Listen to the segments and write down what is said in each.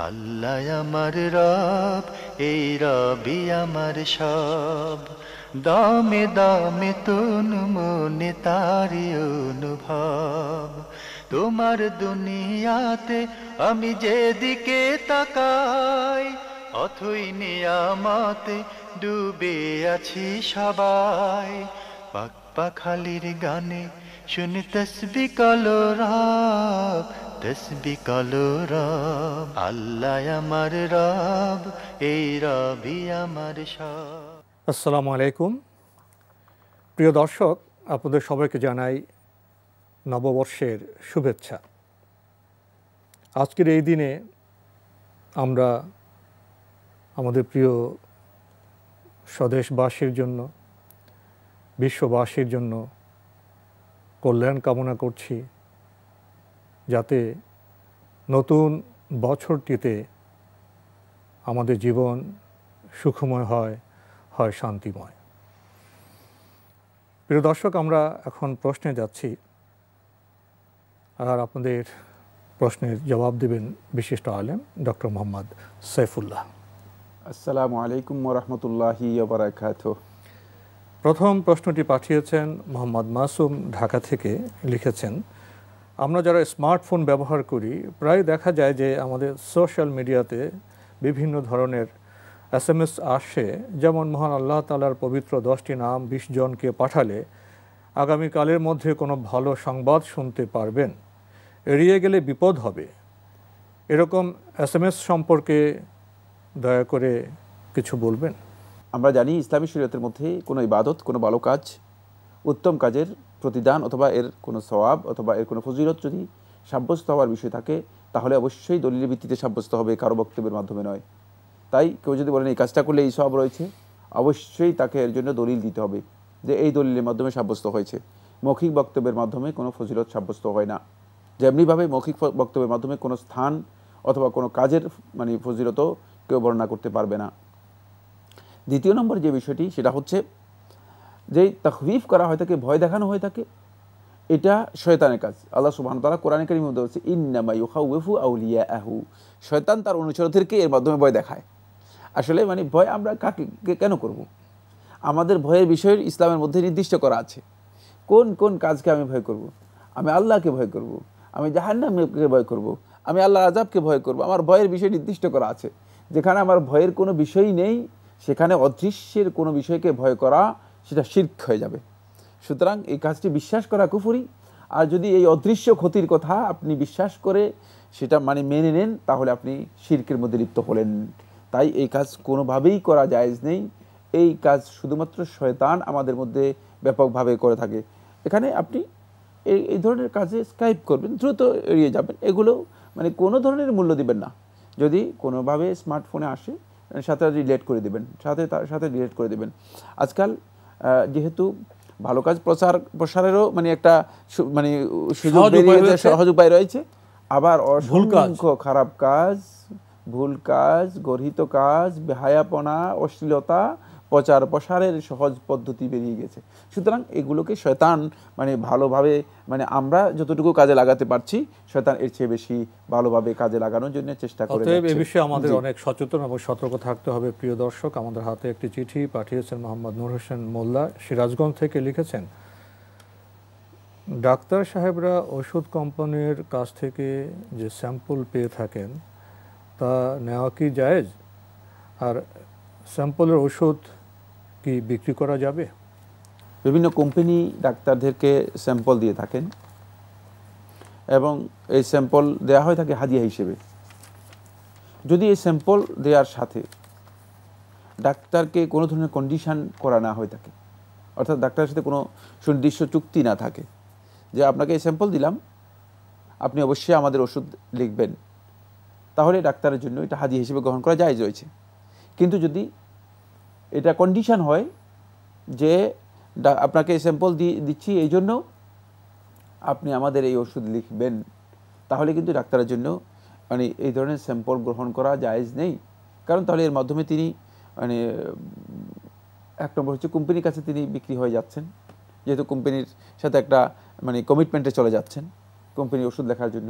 আল্লাহ আমার রব, এই রবি আমার সব। দামে দামে তুন মনে তারি অনুভব। তোমার দুনিয়াতে আমি যেদিকে তাকাই, অথই নিয়ামতে ডুবে আছি সবাই। পাক পাখালির গানে শুনি তসবি কলো রব, তসবি কলো রব। আল্লাহ আমার রব, এই রবি আমার সব। আসসালামু আলাইকুম। প্রিয় দর্শক, আপনাদের সবাইকে জানাই নববর্ষের শুভেচ্ছা। আজকের এই দিনে আমরা আমাদের প্রিয় স্বদেশবাসীর জন্য, বিশ্ববাসীর জন্য কল্যাণ কামনা করছি, যাতে নতুন বছরটিতে আমাদের জীবন সুখময় হয় শান্তিময়। প্রিয় দর্শক, আমরা এখন প্রশ্নে যাচ্ছি, আর আপনাদের প্রশ্নের জবাব দেবেন বিশিষ্ট আলেম ডক্টর মোহাম্মদ সাইফুল্লাহ। আসসালামু আলাইকুম ওয়া রাহমাতুল্লাহি ওয়া বারাকাতুহু। প্রথম প্রশ্নটি পাঠিয়েছেন মোহাম্মদ মাসুম, ঢাকা থেকে। লিখেছেন, আমরা যারা স্মার্টফোন ব্যবহার করি, প্রায় দেখা যায় যে আমাদের সোশ্যাল মিডিয়াতে বিভিন্ন ধরনের SMS আসে, যেমন মহান আল্লাহ তাআলার পবিত্র 10টি নাম 20 জনকে পাঠালে আগামীকালের মধ্যে কোনো ভালো সংবাদ শুনতে পারবেন, এড়িয়ে গেলে বিপদ হবে। এরকম SMS সম্পর্কে দয়া করে কিছু বলবেন? আমরা জানি ইসলামী শরীয়তের মধ্যে কোনো ইবাদত, কোনো ভালো কাজ, উত্তম কাজের প্রতিদান অথবা এর কোনো সওয়াব অথবা এর কোনো ফজিলত যদি সাব্যস্ত হওয়ার বিষয় থাকে, তাহলে অবশ্যই দলিলের ভিত্তিতে সাব্যস্ত হবে, কারো বক্তব্যের মাধ্যমে নয়। তাই কেউ যদি বলেন এই কাজটা করলে এই সওয়াব রয়েছে, অবশ্যই তাকে এর জন্য দলিল দিতে হবে যে এই দলিলের মাধ্যমে সাব্যস্ত হয়েছে। মৌখিক বক্তব্যের মাধ্যমে কোনো ফজিলত সাব্যস্ত হয় না। যেমনিভাবে মৌখিক বক্তব্যের মাধ্যমে কোনো স্থান অথবা কোনো কাজের ফজিলতও কেউ বর্ণনা করতে পারবে না। দ্বিতীয় নম্বর যে বিষয়টি, সেটা হচ্ছে যে তাখফিফ করা হয় থাকে, ভয় দেখানো হয়ে থাকে, এটা শয়তানের কাজ। আল্লাহ সুবহানাহু ওয়া তাআলা কোরআনে কারীমে বলছে, ইন্নামা ইউখাউযিফু আউলিয়াহু, শয়তান তার অনুচরদেরকে এর মাধ্যমে ভয় দেখায়। আসলে ভয় আমরা কেন করব? আমাদের ভয়ের বিষয় ইসলামের মধ্যে নির্দিষ্ট করা আছে। কোন কোন কাজকে আমি ভয় করব? আমি আল্লাহকে ভয় করব, আমি জাহান্নামকে ভয় করব, আমি আল্লাহর আযাবকে ভয় করব। আমার ভয়ের বিষয় নির্দিষ্ট করা আছে। যেখানে আমার ভয়ের কোনো বিষয়ই নেই, সেখানে অদৃশ্যের কোনো বিষয়কে ভয় করা, সেটা শিরক হয়ে যাবে। সুতরাং এই কাজটি বিশ্বাস করা কুফরি। আর যদি এই অদৃশ্য ক্ষতির কথা আপনি বিশ্বাস করে সেটা মেনে নেন, তাহলে আপনি শিরকের মধ্যে লিপ্ত হলেন। তাই এই কাজ কোনোভাবেই করা জায়েজ নেই। এই কাজ শুধুমাত্র শয়তান আমাদের মধ্যে ব্যাপকভাবে করে থাকে। এখানে আপনি এই ধরনের কাজে স্কাইপ করবেন, দ্রুত এড়িয়ে যাবেন। এগুলো কোনো ধরনের মূল্য দিবেন না। যদি কোনোভাবে স্মার্টফোনে আসে, সাথে ডিলিট করে দেবেন, তার সাথে ডিলিট করে দেবেন। আজকাল যেহেতু ভালো কাজ প্রসারেরও একটা সহজ উপায় রয়েছে, আবার অসংখ্য খারাপ কাজ, ভুল কাজ, গর্হিত কাজ, বেহায়াপনা, অশ্লীলতা প্রসারের সহজ পদ্ধতি বেরিয়ে গেছে। সুতরাং এগুলোকে শয়তান ভালোভাবে আমরা যতটুকু কাজে লাগাতে পারছি, শয়তান এর চেয়ে বেশি ভালোভাবে কাজে লাগানোর জন্য চেষ্টা করে যাচ্ছে। এই বিষয়ে আমাদের অনেক সচেতন এবং সতর্ক থাকতে হবে। প্রিয় দর্শক, আমাদের হাতে একটি চিঠি পাঠিয়েছেন মোহাম্মদ নূর হোসেন মোল্লা, সিরাজগঞ্জ থেকে। লিখেছেন, ডাক্তার সাহেবরা ওষুধ কোম্পানির কাছ থেকে যে স্যাম্পল পেয়ে থাকেন, তা নেওয়া কি জায়েজ? আর স্যাম্পলের ওষুধ কি বিক্রি করা যাবে? বিভিন্ন কোম্পানি ডাক্তারদেরকে স্যাম্পল দিয়ে থাকেন এবং এই স্যাম্পল দেওয়া হয় থাকে হাদিয়া হিসেবে। যদি এই স্যাম্পল দেওয়ার সাথে ডাক্তারকে কোনো ধরনের কন্ডিশন করা না হয়ে থাকে, অর্থাৎ ডাক্তারের সাথে কোনো সুনির্দিষ্ট চুক্তি না থাকে যে আপনাকে এই স্যাম্পল দিলাম, আপনি অবশ্যই আমাদের ওষুধ লিখবেন, তাহলে ডাক্তারের জন্য এটা হাদিয়া হিসেবে গ্রহণ করা জায়েজ রয়েছে। কিন্তু যদি এটা কন্ডিশন হয় যে আপনাকে স্যাম্পল দিচ্ছি এই জন্য আপনি আমাদের এই ওষুধ লিখবেন, তাহলে কিন্তু ডাক্তারের জন্য এই ধরনের স্যাম্পল গ্রহণ করা জায়েজ নেই। কারণ তাহলে এর মাধ্যমে তিনি এক নম্বর হচ্ছে কোম্পানির কাছে তিনি বিক্রি হয়ে যাচ্ছেন, যেহেতু কোম্পানির সাথে একটা কমিটমেন্টে চলে যাচ্ছেন কোম্পানির ওষুধ লেখার জন্য।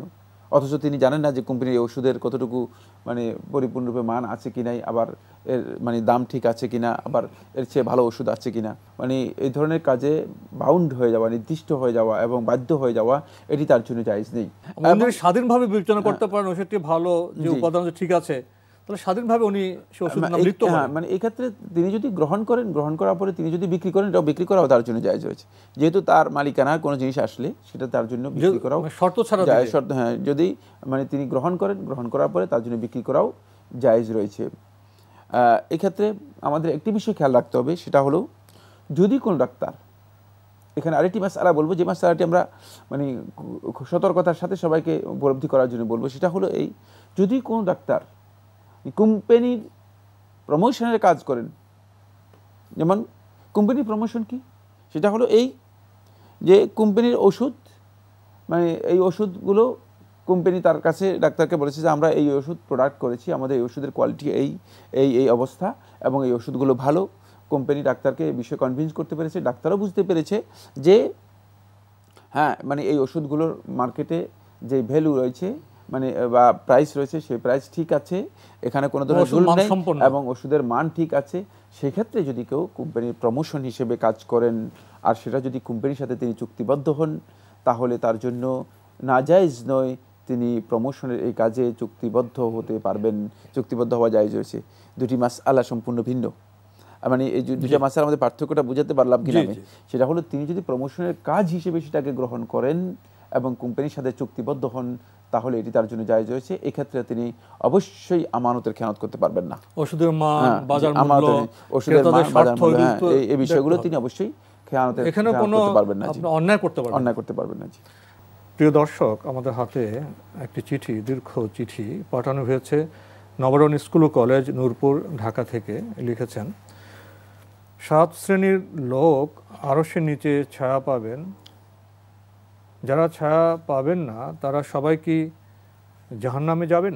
অথচ তিনি জানেন না যে কোম্পানির এই ওষুধের কতটুকু মানে পরিপূর্ণরূপে মান আছে কি নাই, আবার এর মানে দাম ঠিক আছে কিনা, আবার এর চেয়ে ভালো ওষুধ আছে কিনা। মানে এই ধরনের কাজে বাউন্ড হয়ে যাওয়া, নির্দিষ্ট হয়ে যাওয়া এবং বাধ্য হয়ে যাওয়া, এটি তার জন্য জায়েজ নেই। স্বাধীনভাবে বিবেচনা করতে পারেন ওষুধটি ভালো, যে উপাদান ঠিক আছে, তাহলে স্বাধীনভাবে উনি সেই ওষুধের নাম লিখতে পারেন। মানে এই ক্ষেত্রে তিনি যদি গ্রহণ করেন, গ্রহণ করার পরে তিনি যদি বিক্রি করেন, এটাও বিক্রি করাও তার জন্য জায়েজ হয়েছে। যেহেতু তার মালিকানার কোনো জিনিস আসলে সেটা তার জন্য বিক্রি করাও শর্ত ছাড়া জায়েজ, শর্ত, হ্যাঁ, যদি মানে তিনি গ্রহণ করেন, গ্রহণ করার পরে তার জন্য বিক্রি করাও জায়েজ রয়েছে। এক্ষেত্রে আমাদের একটি বিষয় খেয়াল রাখতে হবে, সেটা হলো যদি কোনো ডাক্তার, এখানে আরেকটি মাসআলা বলবো, যে মাসআলাটি আমরা মানে সতর্কতার সাথে সবাইকে উপলব্ধি করার জন্য বলবো, সেটা হলো এই, যদি কোনো ডাক্তার কোম্পানির প্রমোশনের কাজ করেন, যেমন কোম্পানির প্রমোশন কি, সেটা হলো এই যে কোম্পানির ওষুধ, মানে এই ওষুধগুলো কোম্পানি তার কাছে ডাক্তারকে বলেছে যে আমরা এই ওষুধ প্রোডাক্ট করেছি, আমাদের এই ওষুধের কোয়ালিটি এই এই এই অবস্থা এবং এই ওষুধগুলো ভালো। কোম্পানি ডাক্তারকে এই বিষয়ে কনভিন্স করতে পেরেছে, ডাক্তারও বুঝতে পেরেছে যে হ্যাঁ মানে এই ওষুধগুলোর মার্কেটে যে ভ্যালু রয়েছে মানে বা প্রাইস রয়েছে, সেই প্রাইস ঠিক আছে, এখানে কোনো ধরনের ভুল নেই এবং ওষুধের মান ঠিক আছে। সেক্ষেত্রে যদি কেউ কোম্পানির প্রমোশন হিসেবে কাজ করেন আর সেটা যদি কোম্পানির সাথে তিনি চুক্তিবদ্ধ হন, তাহলে তার জন্য নাজায়েজ নয়, তিনি প্রমোশনের এই কাজে চুক্তিবদ্ধ হতে পারবেন। চুক্তিবদ্ধ হওয়া জায়েজ হয়েছে। দুটি মাসআলা সম্পূর্ণ ভিন্ন। মানে এই দুইটা মাসআলার মধ্যে পার্থক্যটা বুঝাতে পারলাম কিনা আমি, সেটা হলো তিনি যদি প্রমোশনের কাজ হিসেবে সেটাকে গ্রহণ করেন এবং কোম্পানির সাথে চুক্তিবদ্ধ হন, তাহলে এটি তার জন্য জায়েজ হয়েছে। এক্ষেত্রে তিনি অবশ্যই আমানতের খেয়ানত করতে পারবেন না। ওষুধের মান, বাজার মূল্য, ওষুধের মান, বাজার মূল্য, এই বিষয়গুলো তিনি অবশ্যই খেয়ানতের করতে পারবেন না, অন্যায় করতে পারবেন না। প্রিয় দর্শক, আমাদের হাতে একটি চিঠি, দীর্ঘ চিঠি পাঠানো হয়েছে নবরণ স্কুল ও কলেজ, নূরপুর, ঢাকা থেকে। লিখেছেন, 7 শ্রেণীর লোক আরশের নিচে ছায়া পাবেন, যারা ছায়া পাবেন না তারা সবাই কি জাহান্নামে যাবেন?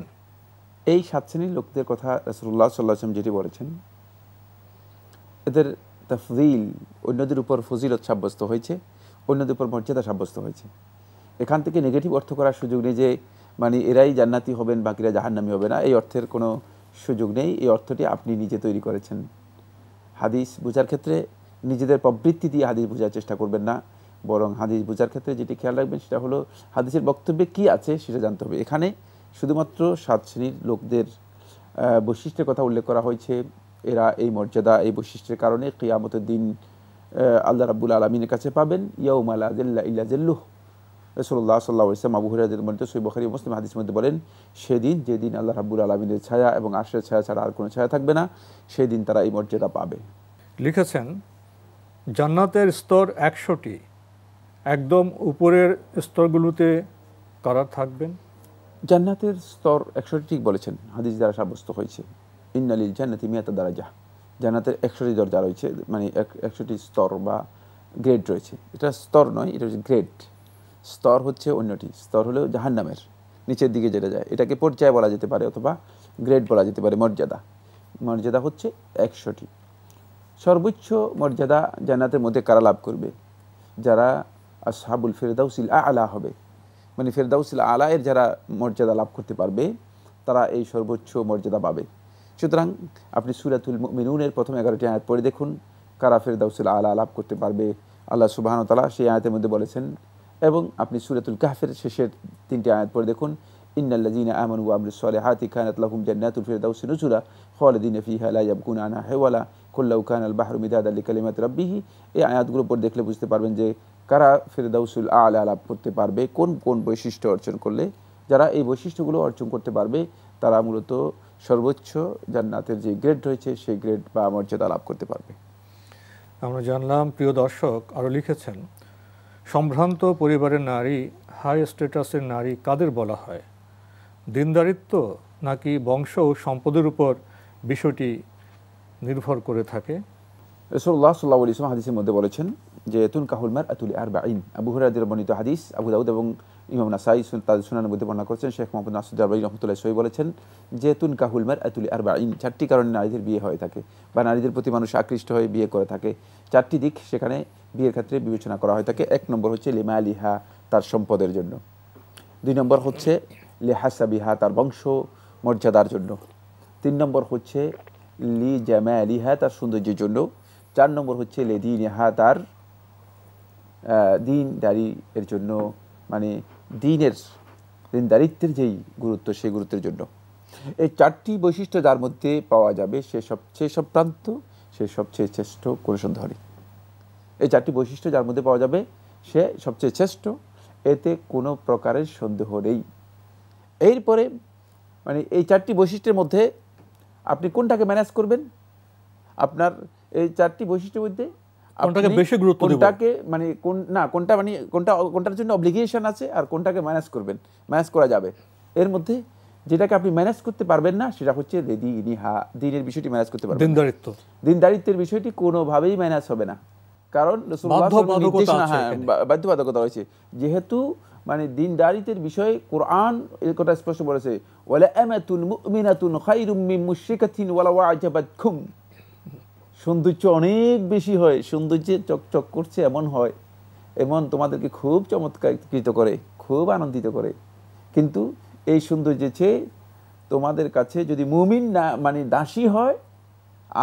এই 7 শ্রেণীর লোকদের কথা রাসূলুল্লাহ সাল্লাল্লাহু আলাইহি ওয়াসাল্লাম যেটি বলেছেন, এদের তাফযীল, অন্যদের উপর ফজিলত সাব্যস্ত হয়েছে, অন্যদের উপর মর্যাদা সাব্যস্ত হয়েছে। এখান থেকে নেগেটিভ অর্থ করার সুযোগ নেই যে মানে এরাই জান্নাতি হবেন, বাকিরা জাহান্নামী হবে না, এই অর্থের কোনো সুযোগ নেই। এই অর্থটি আপনি নিজে তৈরি করেছেন। হাদিস বোঝার ক্ষেত্রে নিজেদের প্রবৃত্তি দিয়ে হাদিস বোঝার চেষ্টা করবেন না, বরং হাদিস বোঝার ক্ষেত্রে যেটি খেয়াল রাখবেন সেটা হলো হাদিসের বক্তব্যে কি আছে সেটা জানতে হবে। এখানে শুধুমাত্র 7 শ্রেণীর লোকদের বৈশিষ্ট্যের কথা উল্লেখ করা হয়েছে। এরা এই মর্যাদা, এই বৈশিষ্ট্যের কারণে কিয়ামতের দিন আল্লাহ রাব্বুল আলামিনের কাছে পাবেন। ইয়াউমা লা যিল্লা ইল্লা যিল্লুহ। রাসূলুল্লাহ সাল্লাল্লাহু আলাইহি ওয়াসাল্লাম আবু হুরায়রার মধ্যে সহিহ বুখারী ও মুসলিম হাদিসের মধ্যে বলেন, সেদিন, যেদিন আল্লাহ রাব্বুল আলামিনের ছায়া এবং আরশের ছায়া ছাড়া আর কোনো ছায়া থাকবে না, সেই দিন তারা এই মর্যাদা পাবে। লিখেছেন, জান্নাতের স্তর 100টি, একদম উপরের স্তরগুলোতে কারা থাকবেন? জান্নাতের স্তর 100টি, ঠিক বলেছেন, হাদিস দ্বারা সাব্যস্ত হয়েছে। ইন্নালিল জান্নাতি মিয়াতা দারাজা, জান্নাতের 100টি দরজা রয়েছে, মানে 100টি স্তর বা গ্রেড রয়েছে। এটা স্তর নয়, এটা হচ্ছে গ্রেড। স্তর হচ্ছে অন্যটি, স্তর হলো জাহান্নামের নিচের দিকে যেটা যায়, এটাকে পর্যায় বলা যেতে পারে অথবা গ্রেড বলা যেতে পারে। মর্যাদা, মর্যাদা হচ্ছে 100টি। সর্বোচ্চ মর্যাদা জান্নাতের মধ্যে কারা লাভ করবে? যারা আসহাবুল ফিরদাউসিল আলা হবে, মানে ফিরদাউসিল আলা এর যারা মর্যাদা লাভ করতে পারবে তারা এই সর্বোচ্চ মর্যাদা পাবে। সুতরাং আপনি সূরাতুল মুমিনুনের প্রথম 11টি আয়াত পড়ে দেখুন, কারা ফিরদাউসিল আলা লাভ করতে পারবে আল্লাহ সুবহানাহু ওয়া তাআলা সেই আয়াতের মধ্যে বলেছেন। এবং আপনি সূরাতুল কাহফের শেষের 3টি আয়াত পড়ে দেখুন, ইন্নাল্লাযীনা আমানু ওয়া আমিলুস সলিহাতি কানাত লাহুম জান্নাতুল ফিরদাউসি নুজুলা খালিদিনা ফিহা লা ইয়াবকুনা আনহা হিওয়ালা কুল্লাউ কানাল বাহরু মিদাদান লিকালিমাতি রাব্বিহি। এই আয়াতগুলো পড়ে দেখলে বুঝতে পারবেন যে কারা ফিরদাউসুল আলা লাভ করতে পারবে, কোন কোন বৈশিষ্ট্য অর্জন করলে। যারা এই বৈশিষ্ট্যগুলো অর্জন করতে পারবে তারা মূলত সর্বোচ্চ জান্নাতের যে গ্রেড রয়েছে সেই গ্রেড বা মর্যাদা লাভ করতে পারবে। আমরা জানলাম। প্রিয় দর্শক আরও লিখেছেন, সম্ভ্রান্ত পরিবারের নারী, হাই স্ট্যাটাসের নারী কাদের বলা হয়? দিনদারিত্ব নাকি বংশ ও সম্পদের উপর বিষয়টি নির্ভর করে থাকে? রাসূলুল্লাহ সাল্লাল্লাহু আলাইহি ওয়াসাল্লাম হাদিসের মধ্যে বলেছেন যে তুনকাহুল মারআতু লিআরবাঈন। আবু হুরায়রার বর্ণিত হাদিস, আবু দাউদ এবং ইমাম নাসাঈ তাদের সুনানের মধ্যে বর্ণনা করেছেন। শেখ মুহাম্মদ নাসির আলবানী রাহমাতুল্লাহি সহিহ বলেছেন যে তুনকাহুল মারআতু লিআরবাঈন, 4টি কারণে নারীদের বিয়ে হয়ে থাকে বা নারীদের প্রতি মানুষ আকৃষ্ট হয়ে বিয়ে করে থাকে। 4টি দিক সেখানে বিয়ের ক্ষেত্রে বিবেচনা করা হয়ে থাকে। 1 নম্বর হচ্ছে লিমালিহা, তার সম্পদের জন্য। 2 নম্বর হচ্ছে লিহাসাবিহা, তার বংশ মর্যাদার জন্য। 3 নম্বর হচ্ছে লি জামালিহা, তার সৌন্দর্যের জন্য। 4 নম্বর হচ্ছে লিদিনিহা, তার দিনদারি এর জন্য, মানে দিনদারিত্বের যেই গুরুত্ব, সেই গুরুত্বের জন্য। এই 4টি বৈশিষ্ট্য যার মধ্যে পাওয়া যাবে সে সবচেয়ে সম্ভ্রান্ত, সে সবচেয়ে শ্রেষ্ঠ, কোনো সন্দেহ নেই। এই 4টি বৈশিষ্ট্য যার মধ্যে পাওয়া যাবে সে সবচেয়ে শ্রেষ্ঠ, এতে কোনো প্রকারের সন্দেহ নেই। এরপরে মানে এই 4টি বৈশিষ্ট্যের মধ্যে আপনি কোনটাকে ম্যানেজ করবেন? আপনার এই 4টি বৈশিষ্ট্যের মধ্যে কোনটাকে বেশি গুরুত্ব দেব, কোনটাকে মানে কোনটার জন্য অব্লিগেশন আছে আর কোনটাকে ম্যানেজ করবেন, ম্যানেজ করা যাবে। এর মধ্যে যেটাকে আপনি ম্যানেজ করতে পারবেন না সেটা হচ্ছে দিনের বিষয়টি ম্যানেজ করতে পারবেন। দিনদারিত্বের বিষয়টি কোনোভাবেই ম্যানেজ হবে না, কারণ বাধ্যবাধকতা রয়েছে। যেহেতু মানে দিনদারিত্বের বিষয়ে কোরআন এই কথা স্পষ্ট বলেছে, ওয়ালা আমাতুন মুমিনাতুন খায়রুম মিন মুশরিকাতিন ওয়ালাউ আ'জাবাতকুম। সৌন্দর্য অনেক বেশি হয়, সৌন্দর্যে চকচক করছে এমন হয়, এমন তোমাদেরকে খুব চমৎকারিত করে, খুব আনন্দিত করে, কিন্তু এই সৌন্দর্যের চেয়ে তোমাদের কাছে যদি মুমিন না মানে দাসী হয়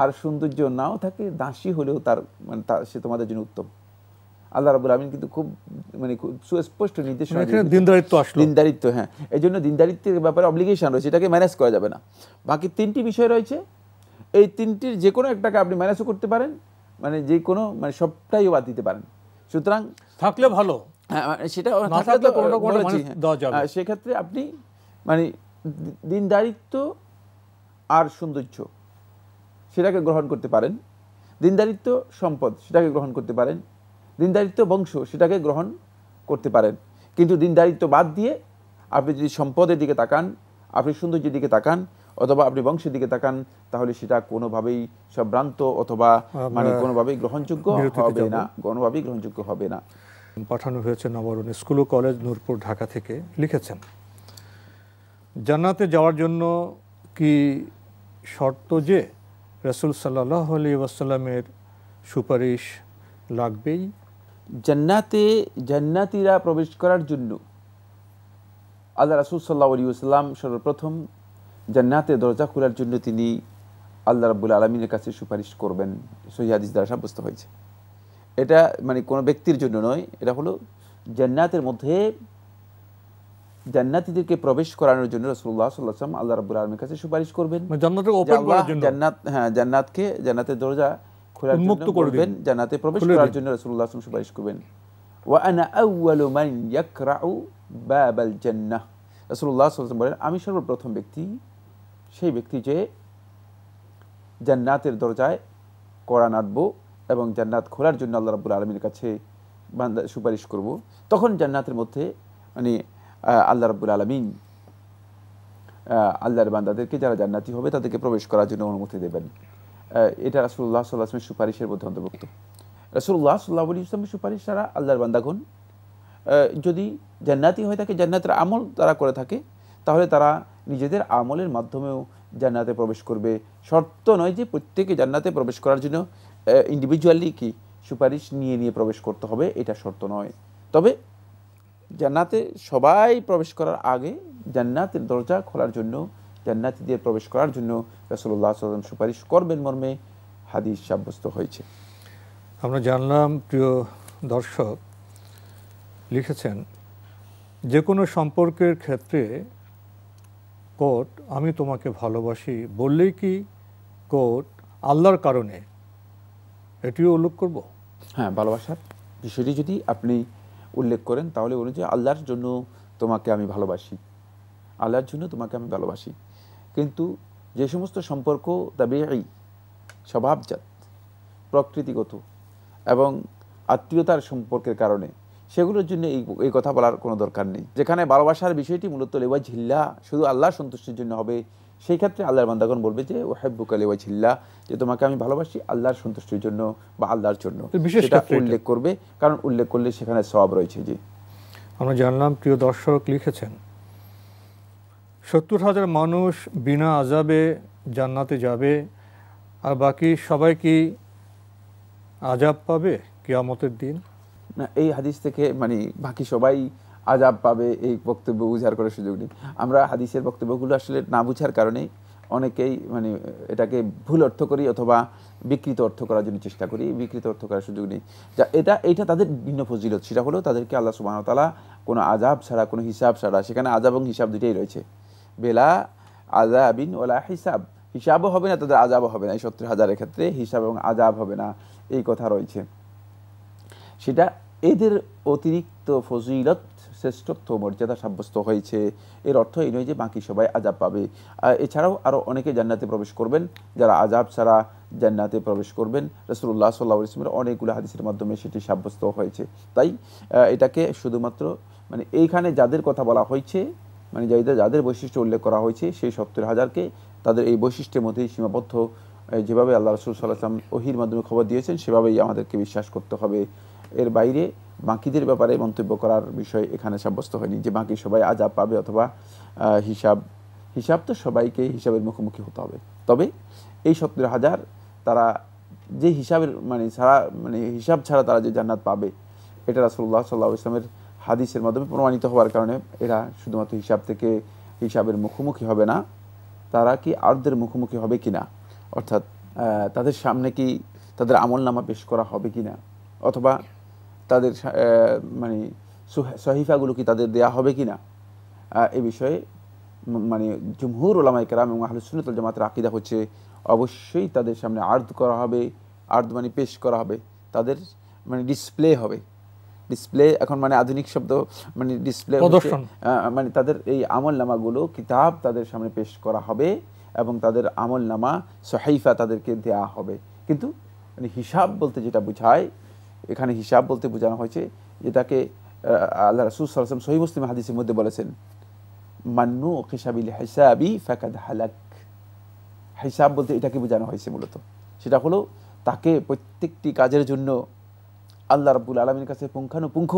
আর সৌন্দর্য নাও থাকে, দাসী হলেও সে তোমাদের জন্য উত্তম। আল্লাহ রাব্বুল আলামিন কিন্তু খুব সুস্পষ্ট নির্দেশনা, দিনদারিত্ব, হ্যাঁ, এই জন্য দিনদারিত্বের ব্যাপারে অব্লিগেশন রয়েছে, এটাকে ম্যানেজ করা যাবে না। বাকি 3টি বিষয় রয়েছে, এই 3টির যে কোনো একটাকে আপনি ম্যানেজও করতে পারেন, মানে যে কোনো মানে সবটাই বাদ দিতে পারেন। সুতরাং থাকলে ভালো, সেটা সেক্ষেত্রে আপনি মানে দিনদারিত্ব আর সৌন্দর্য সেটাকে গ্রহণ করতে পারেন, দিনদারিত্ব সম্পদ সেটাকে গ্রহণ করতে পারেন, দিনদারিত্ব বংশ সেটাকে গ্রহণ করতে পারেন। কিন্তু দিনদারিত্ব বাদ দিয়ে আপনি যদি সম্পদের দিকে তাকান, আপনি সৌন্দর্যের দিকে তাকান, অথবা আপনি বংশের দিকে তাকান, তাহলে সেটা কোনোভাবেই সম্ভ্রান্ত অথবা মানে কোনোভাবেই গ্রহণযোগ্য হবে না, কোনোভাবেই গ্রহণযোগ্য হবে না। পাঠানো হয়েছে নবরণ স্কুল ও কলেজ, নূরপুর, ঢাকা থেকে লিখেছেন, জান্নাতে যাওয়ার জন্য কি শর্ত যে রাসূল সাল্লাল্লাহু আলাইহি ওয়াসাল্লামের সুপারিশ লাগবেই? জান্নাতীরা প্রবেশ করার জন্য আল্লাহ রাসূল সাল্লাল্লাহু আলাইহি ওয়াসাল্লাম সর্বপ্রথম জান্নাতের দরজা খোলার জন্য তিনি আল্লাহ রাব্বুল আলামিনের কাছে সুপারিশ করবেন, সহিহ হাদিস দ্বারা সাব্যস্ত হয়েছে। এটা মানে কোনো ব্যক্তির জন্য নয়, এটা হলো জান্নাতের মধ্যে জান্নাতীদেরকে প্রবেশ করানোর জন্য রাসূলুল্লাহ সাল্লাল্লাহু আলাইহি ওয়াসাল্লাম আল্লাহ রাব্বুল আলামিনের কাছে সুপারিশ করবেন, জান্নাতের দরজা খোলার জন্য করবেন, জান্নাতে প্রবেশ করার জন্য রাসূলুল্লাহ সাল্লাল্লাহু আলাইহি ওয়াসাল্লাম সুপারিশ করবেন। ওয়া আনা আউয়ালু মান ইয়াকরাউ বাবাল জান্নাহ, রাসূলুল্লাহ সাল্লাল্লাহু আলাইহি ওয়াসাল্লাম বলেন, আমি সর্বপ্রথম ব্যক্তি, সেই ব্যক্তি যে জান্নাতের দরজায় কড়া নাড়ব এবং জান্নাত খোলার জন্য আল্লাহ রাব্বুল আলামিনের কাছে সুপারিশ করব। তখন জান্নাতের মধ্যে মানে আল্লাহ রাব্বুল আলামিন আল্লাহর বান্দাদেরকে, যারা জান্নাতি হবে তাদেরকে প্রবেশ করার জন্য অনুমতি দেবেন। এটা রাসূলুল্লাহ সাল্লাল্লাহু আলাইহি ওয়াসাল্লামের সুপারিশের মধ্যে অন্তর্ভুক্ত। রাসূলুল্লাহ সাল্লাল্লাহু আলাইহি ওয়াসাল্লামের সুপারিশ ছাড়া আল্লাহর বান্দাগণ যদি জান্নাতি হয়ে থাকে, জান্নাতের আমল তারা করে থাকে, তাহলে তারা নিজেদের আমলের মাধ্যমেও জান্নাতে প্রবেশ করবে। শর্ত নয় যে প্রত্যেকে জান্নাতে প্রবেশ করার জন্য ইন্ডিভিজুয়ালি কি সুপারিশ নিয়ে প্রবেশ করতে হবে, এটা শর্ত নয়। তবে জান্নাতে সবাই প্রবেশ করার আগে জান্নাতের দরজা খোলার জন্য, জান্নাতীদের প্রবেশ করার জন্য রাসূলুল্লাহ সাল্লাল্লাহু আলাইহি ওয়াসাল্লাম সুপারিশ করবেন মর্মে হাদিস সাব্যস্ত হয়েছে। আমরা জানলাম, প্রিয় দর্শক লিখেছেন, যে কোনো সম্পর্কের ক্ষেত্রে কোট আমি তোমাকে ভালোবাসি বললেই কি কোট আল্লাহর কারণে, এটিও উল্লেখ করব? হ্যাঁ, ভালোবাসার বিষয়টি যদি আপনি উল্লেখ করেন তাহলে বলুন যে আল্লাহর জন্য তোমাকে আমি ভালোবাসি, আল্লাহর জন্য তোমাকে আমি ভালোবাসি। কিন্তু যে সমস্ত সম্পর্ক তাবিঈ, স্বভাবজাত, প্রকৃতিগত এবং আত্মীয়তার সম্পর্কের কারণে, সেগুলোর জন্য এই কথা বলার কোনো দরকার নেই। যেখানে ভালোবাসার বিষয়টি মূলত লিওয়াজহিল্লাহ, শুধু আল্লাহর সন্তুষ্টির জন্য হবে, সেই ক্ষেত্রে আল্লাহর বান্দাগণ বলবে যে উহিব্বুকা লিওয়াজহিল্লাহ, যে তোমাকে আমি ভালোবাসি আল্লাহর সন্তুষ্টির জন্য বা আল্লাহর জন্য, সেটা উল্লেখ করবে, কারণ উল্লেখ করলে সেখানে সওয়াব রয়েছে। জি, আমরা জানলাম, প্রিয় দর্শক লিখেছেন, ৭০,০০০ মানুষ বিনা আযাবে জান্নাতে যাবে আর বাকি সবাই কি আযাব পাবে কিয়ামতের দিন? না, এই হাদিস থেকে মানে বাকি সবাই আযাব পাবে এই বক্তব্য বুঝার কোনো সুযোগ নেই। আমরা হাদিসের বক্তব্যগুলো আসলে না বুঝার কারণে অনেকেই মানে এটাকে ভুল অর্থ করি অথবা বিকৃত অর্থ করার জন্য চেষ্টা করি। বিকৃত অর্থ করার সুযোগ নেই। যা এটা তাদের ভিন্ন ফজিলত, সেটা হলো তাদেরকে আল্লাহ সুবহানাহু ওয়া তাআলা কোনো আযাব ছাড়া, কোনো হিসাব ছাড়া, সেখানে আযাব এবং হিসাব দুইটাই রয়েছে, বেলা আযাবিন ওয়ালা হিসাব, হিসাবও হবে না, তাদের আযাবও হবে না। এই 70,000-এর ক্ষেত্রে হিসাব এবং আযাব হবে না এই কথা রয়েছে। সেটা এদের অতিরিক্ত ফজিলত, শ্রেষ্ঠত্ব, মর্যাদা সাব্যস্ত হয়েছে। এর অর্থ এই নয় যে বাকি সবাই আযাব পাবে। এছাড়াও আরও অনেকে জান্নাতে প্রবেশ করবেন যারা আযাব ছাড়া জান্নাতে প্রবেশ করবেন। রাসূলুল্লাহ সাল্লাল্লাহু আলাইহি ওয়াসাল্লামের অনেকগুলো হাদিসের মাধ্যমে সেটি সাব্যস্ত হয়েছে। তাই এটাকে শুধুমাত্র মানে এইখানে যাদের কথা বলা হয়েছে, মানে যাদের বৈশিষ্ট্য উল্লেখ করা হয়েছে সেই 70,000-কে তাদের এই বৈশিষ্ট্যের মধ্যেই সীমাবদ্ধ, যেভাবে আল্লাহ রাসূল সাল্লাল্লাহু আলাইহি ওয়াসাল্লাম ওহীর মাধ্যমে খবর দিয়েছেন সেভাবেই আমাদেরকে বিশ্বাস করতে হবে। এর বাইরে বাকিদের ব্যাপারে মন্তব্য করার বিষয় এখানে সাব্যস্ত হয়নি যে বাকি সবাই আযাব পাবে অথবা হিসাব তো সবাইকে হিসাবের মুখোমুখি হতে হবে। তবে এই 70,000 তারা যে হিসাবের মানে হিসাব ছাড়া তারা যে জান্নাত পাবে, এটা রাসূলুল্লাহ সাল্লাল্লাহু আলাইহি ওয়াসাল্লামের হাদিসের মাধ্যমে প্রমাণিত হওয়ার কারণে এরা শুধুমাত্র হিসাবের মুখোমুখি হবে না, তারা কি আরদের মুখোমুখি হবে কিনা, অর্থাৎ তাদের সামনে কি তাদের আমলনামা পেশ করা হবে কিনা, অথবা তাদের মানে সহিফাগুলো কি তাদের দেয়া হবে কিনা, এই বিষয়ে মানে জুমহুর উলামায়ে কেরাম এবং আহলুস সুন্নাত ওয়াল জামাতের আকীদা হচ্ছে অবশ্যই তাদের সামনে আরদ করা হবে। আরদ মানে পেশ করা হবে, তাদের মানে ডিসপ্লে হবে। ডিসপ্লে এখন মানে আধুনিক শব্দ, মানে ডিসপ্লে মানে তাদের এই আমলনামাগুলো কিতাব তাদের সামনে পেশ করা হবে এবং তাদের আমলনামা সহিফা তাদেরকে দেয়া হবে। কিন্তু মানে হিসাব বলতে যেটা বোঝায়, এখানে হিসাব বলতে বোঝানো হয়েছে যেটাকে আল্লাহ রাসূল সাল্লাল্লাহু আলাইহি ওয়াসাল্লাম সহিহ মুসলিম হাদিসের মধ্যে বলেছেন, মান্নু কিসাবিল হিসাবি ফাকাদ হালাক। হিসাব বলতে এটাকে বোঝানো হয়েছে মূলত, সেটা হলো তাকে প্রত্যেকটি কাজের জন্য আল্লাহ রাব্বুল আলামিনের কাছে পুঙ্খানুপুঙ্খ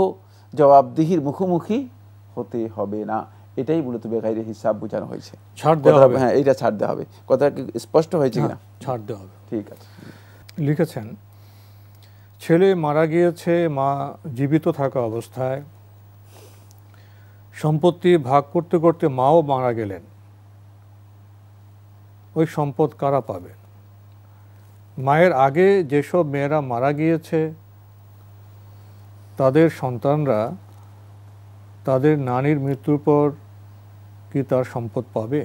জবাবদিহির মুখোমুখি হতে হবে না। এটাই মূলত বেগাইরে হিসাব বোঝানো হয়েছে। ছাড় দেওয়া হবে, হ্যাঁ, এটা ছাড় দেওয়া হবে। কথা কি স্পষ্ট হয়েছে কিনা? ছাড় দেওয়া হবে। ঠিক আছে। লিখেছেন, ছেলে মারা গিয়েছে, মা জীবিত থাকা অবস্থায় সম্পত্তি ভাগ করতে করতে মাও মারা গেলেন, ওই সম্পদ কারা পাবেন? মায়ের আগে যেসব মেয়েরা মারা গিয়েছে তাদের সন্তানরা তাদের নানির মৃত্যুর পর কি তার সম্পদ পাবে?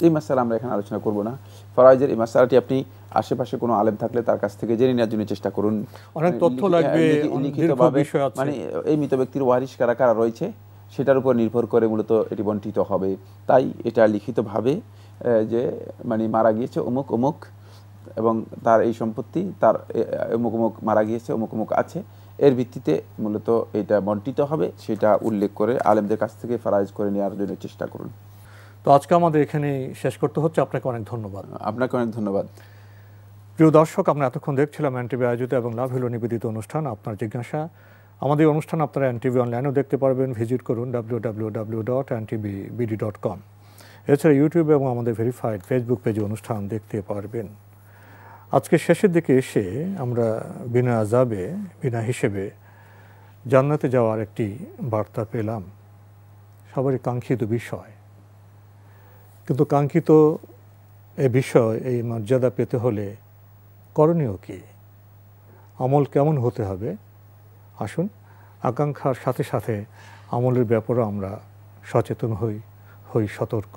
এই মাসআলা আমরা এখানে আলোচনা করব না। ফরাইজের এই মাসআলাটি আপনি আশেপাশে কোনো আলেম থাকলে তার কাছ থেকে জেনে নেওয়ার জন্য চেষ্টা করুন। অনেক তথ্য লাগবে, লিখিতভাবে মানে এই মৃত ব্যক্তির ওয়ারিশ কারা কারা রয়েছে সেটার উপর নির্ভর করে মূলত এটি বন্টিত হবে। তাই এটা লিখিতভাবে যে মানে মারা গিয়েছে অমুক অমুক এবং তার এই সম্পত্তি, তার অমুক অমুক মারা গিয়েছে, অমুক অমুক আছে, এর ভিত্তিতে মূলত এটা বন্টিত হবে, সেটা উল্লেখ করে আলেমদের কাছ থেকে ফরাইজ করে নেওয়ার জন্য চেষ্টা করুন। তো আজকে আমাদের এখানে শেষ করতে হচ্ছে। আপনাকে অনেক ধন্যবাদ। আপনাকে অনেক ধন্যবাদ। প্রিয় দর্শক, আমরা এতক্ষণ দেখছিলাম এনটিভি আয়োজিত এবং লাভ হলো নিবেদিত অনুষ্ঠান আপনার জিজ্ঞাসা। আমাদের অনুষ্ঠান আপনারা এনটিভি অনলাইনেও দেখতে পারবেন। ভিজিট করুন www.ntvbd.com। এছাড়া ইউটিউব এবং আমাদের ভেরিফাইড ফেসবুক পেজে অনুষ্ঠান দেখতে পারবেন। আজকে শেষের দিকে এসে আমরা বিনা আযাবে, বিনা হিসেবে জান্নাতে যাওয়ার একটি বার্তা পেলাম। সবারই কাঙ্ক্ষিত বিষয়, কিন্তু কাঙ্ক্ষিত এ বিষয়, এই মর্যাদা পেতে হলে করণীয় কি, আমল কেমন হতে হবে? আসুন আকাঙ্ক্ষার সাথে সাথে আমলের ব্যাপারেও আমরা সচেতন হই সতর্ক।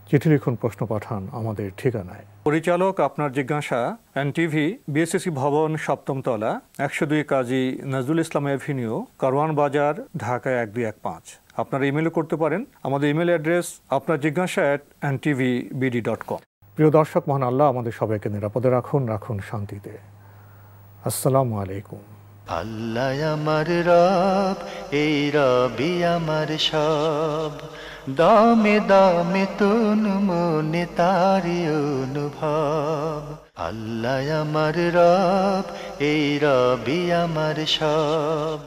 চিঠি লিখুন, প্রশ্ন পাঠান আমাদের ঠিকানায়। পরিচালক আপনার জিজ্ঞাসা, এনটিভি, বিএসসি ভবন, 7ম তলা, 102 কাজী নজরুল ইসলাম এভিনিউ, কারওয়ান বাজার, ঢাকা 1215। আপনারা ইমেলও করতে পারেন। আমাদের ইমেল অ্যাড্রেস আপনার জিজ্ঞাসা @ntvbd.com। প্রিয় দর্শক, মহান আল্লাহ আমাদের সবাইকে নিরাপদে রাখুন, রাখুন শান্তিতে। আসসালামু আলাইকুম। আল্লাহ আমার রব, এই রবি আমার সব, দামে দামে তুন মনে তারি অনুভব। আল্লাহ আমার রব, এই রবি আমার সব।